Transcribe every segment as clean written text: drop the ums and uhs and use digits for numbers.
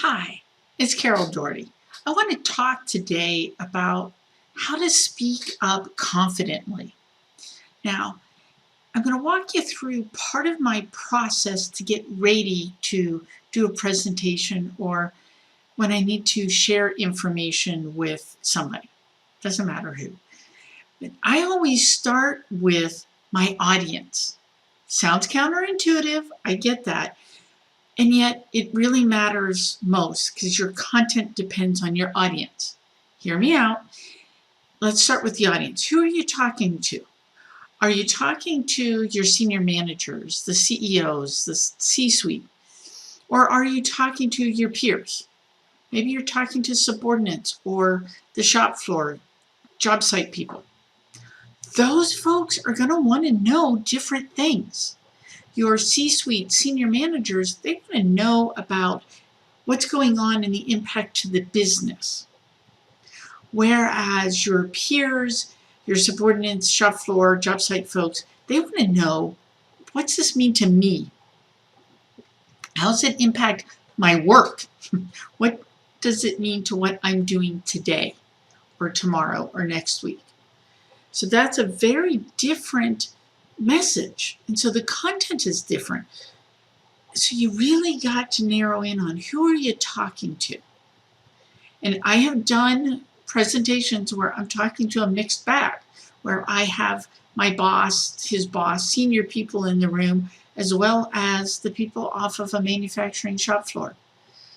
Hi, it's Carol Doherty. I want to talk today about how to speak up confidently. Now, I'm going to walk you through part of my process to get ready to do a presentation or when I need to share information with somebody. Doesn't matter who. But I always start with my audience. Sounds counterintuitive, I get that. And yet it really matters most because your content depends on your audience. Hear me out. Let's start with the audience. Who are you talking to? Are you talking to your senior managers, the CEOs, the C-suite? Or are you talking to your peers? Maybe you're talking to subordinates or the shop floor, job site people. Those folks are going to want to know different things. Your C-suite, senior managers, they want to know about what's going on and the impact to the business. Whereas your peers, your subordinates, shop floor, job site folks, they want to know, what's this mean to me? How does it impact my work? What does it mean to what I'm doing today or tomorrow or next week? So that's a very different message. And so the content is different. So you really got to narrow in on who are you talking to. And I have done presentations where I'm talking to a mixed bag, where I have my boss, his boss, senior people in the room, as well as the people off of a manufacturing shop floor.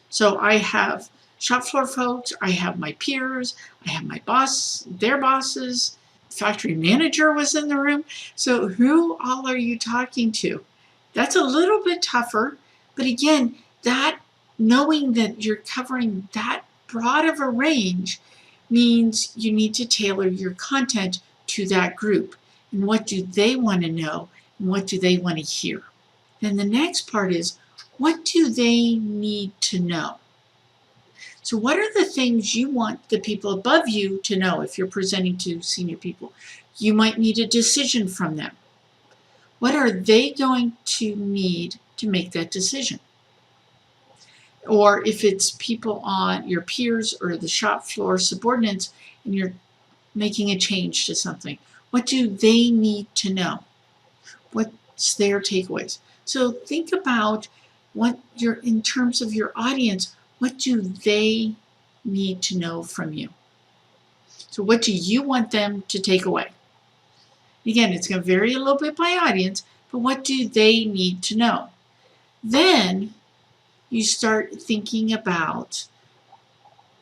So I have shop floor folks, I have my peers, I have my boss, their bosses, factory manager was in the room. So who all are you talking to? That's a little bit tougher, but again, that knowing that you're covering that broad of a range means you need to tailor your content to that group. And what do they want to know? And what do they want to hear? Then the next part is, what do they need to know? So what are the things you want the people above you to know if you're presenting to senior people? You might need a decision from them. What are they going to need to make that decision? Or if it's people on your peers or the shop floor subordinates and you're making a change to something, what do they need to know? What's their takeaways? So think about what you're, in terms of your audience, what do they need to know from you? So what do you want them to take away? Again, it's going to vary a little bit by audience, but what do they need to know? Then you start thinking about,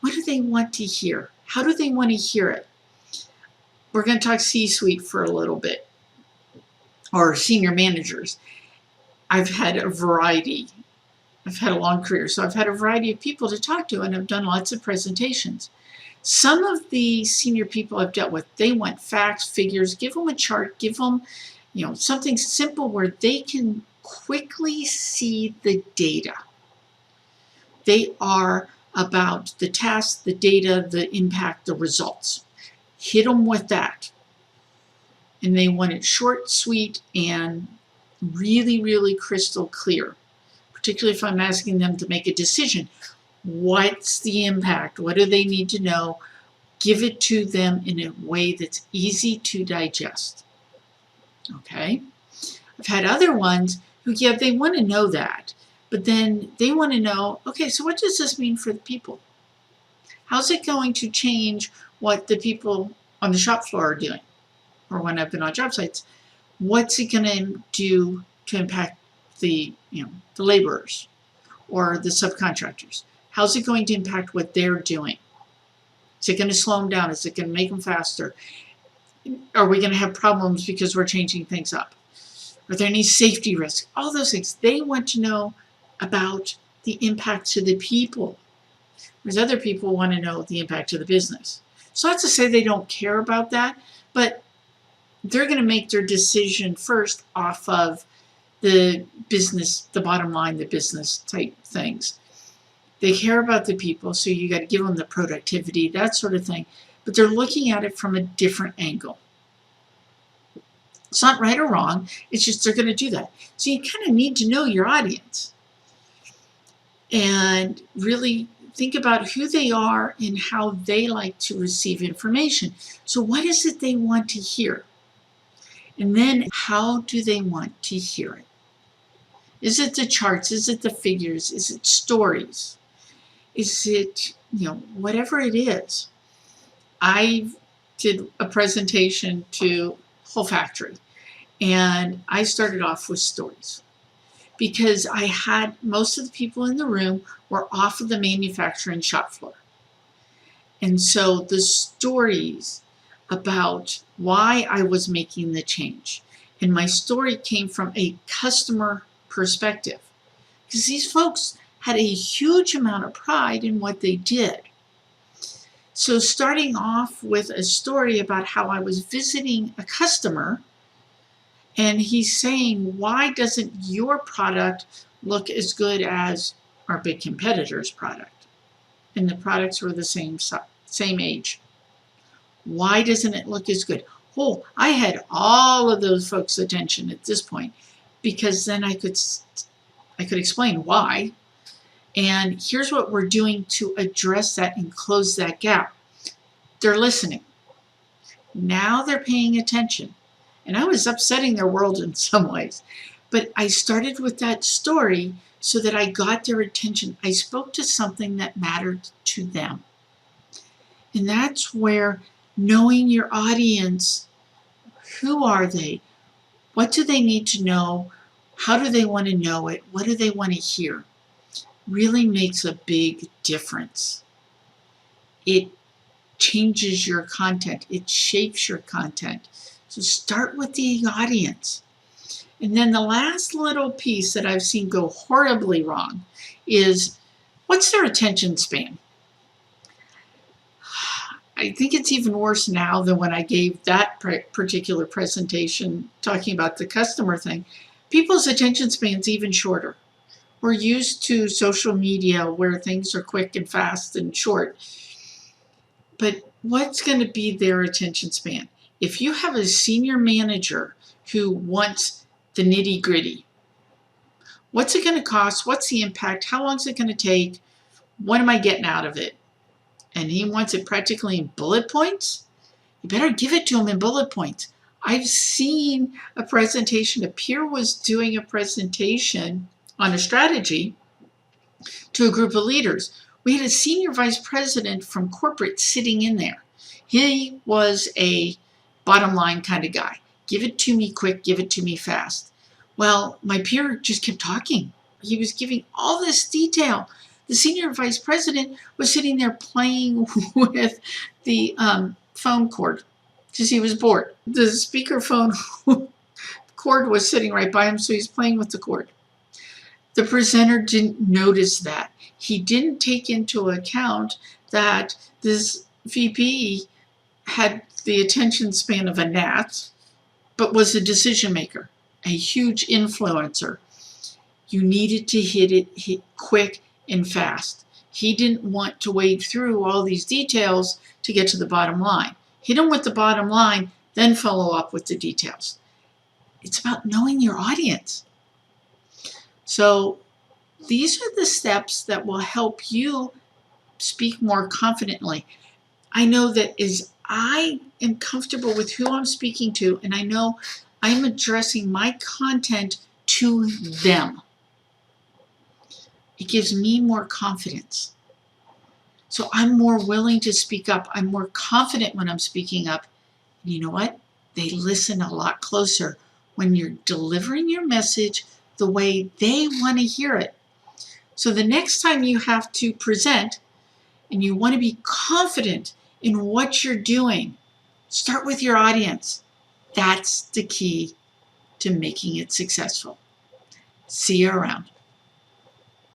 what do they want to hear? How do they want to hear it? We're going to talk C-suite for a little bit, or senior managers. I've had a variety. I've had a long career, so I've had a variety of people to talk to, and I've done lots of presentations. Some of the senior people I've dealt with, they want facts, figures, give them a chart, give them, something simple where they can quickly see the data. They are about the task, the data, the impact, the results. Hit them with that. And they want it short, sweet, and really, really crystal clear, particularly if I'm asking them to make a decision. What's the impact? What do they need to know? Give it to them in a way that's easy to digest. Okay? I've had other ones who, they want to know that, but then they want to know, okay, so what does this mean for the people? How's it going to change what the people on the shop floor are doing? Or when I've been on job sites, what's it going to do to impact the laborers or the subcontractors? How's it going to impact what they're doing? Is it going to slow them down? Is it going to make them faster? Are we going to have problems because we're changing things up? Are there any safety risks? All those things. They want to know about the impact to the people, whereas other people want to know the impact to the business. So not to say they don't care about that, but they're going to make their decision first off of the business, the bottom line, the business type things. They care about the people, so you got to give them the productivity, that sort of thing. But they're looking at it from a different angle. It's not right or wrong. It's just they're going to do that. So you kind of need to know your audience. and really think about who they are and how they like to receive information. So what is it they want to hear? And then how do they want to hear it? Is it the charts? Is it the figures? Is it stories? Is it, whatever it is? I did a presentation to Whole Factory, and I started off with stories because I had most of the people in the room were off of the manufacturing shop floor. And so the stories about why I was making the change, and my story came from a customer perspective, because these folks had a huge amount of pride in what they did. So starting off with a story about how I was visiting a customer and he's saying, why doesn't your product look as good as our big competitor's product? And the products were the same age. Why doesn't it look as good? Oh, I had all of those folks' attention at this point, because then I could explain why. And here's what we're doing to address that and close that gap. They're listening. Now they're paying attention. And I was upsetting their world in some ways. But I started with that story so that I got their attention. I spoke to something that mattered to them. And that's where knowing your audience, who are they? What do they need to know? How do they want to know it? What do they want to hear? Really makes a big difference. It changes your content. It shapes your content. So start with the audience. And then the last little piece that I've seen go horribly wrong is, what's their attention span? I think it's even worse now than when I gave that particular presentation talking about the customer thing. People's attention span's even shorter. We're used to social media where things are quick and fast and short. But what's going to be their attention span? If you have a senior manager who wants the nitty-gritty, what's it going to cost? What's the impact? How long is it going to take? What am I getting out of it? And he wants it practically in bullet points. You better give it to him in bullet points. I've seen a presentation. A peer was doing a presentation on a strategy to a group of leaders. We had a senior vice president from corporate sitting in there. He was a bottom line kind of guy. Give it to me quick, give it to me fast. Well, my peer just kept talking. He was giving all this detail. The senior vice president was sitting there playing with the phone cord because he was bored. The speakerphone cord was sitting right by him, so he's playing with the cord. The presenter didn't notice that. He didn't take into account that this VP had the attention span of a gnat, but was a decision maker, a huge influencer. You needed to hit it quick and fast. He didn't want to wade through all these details to get to the bottom line. Hit him with the bottom line, then follow up with the details. It's about knowing your audience. So these are the steps that will help you speak more confidently. I know that as I am comfortable with who I'm speaking to, and I know I'm addressing my content to them, it gives me more confidence. So I'm more willing to speak up. I'm more confident when I'm speaking up. And you know what? They listen a lot closer when you're delivering your message the way they want to hear it. So the next time you have to present and you want to be confident in what you're doing, start with your audience. That's the key to making it successful. See you around.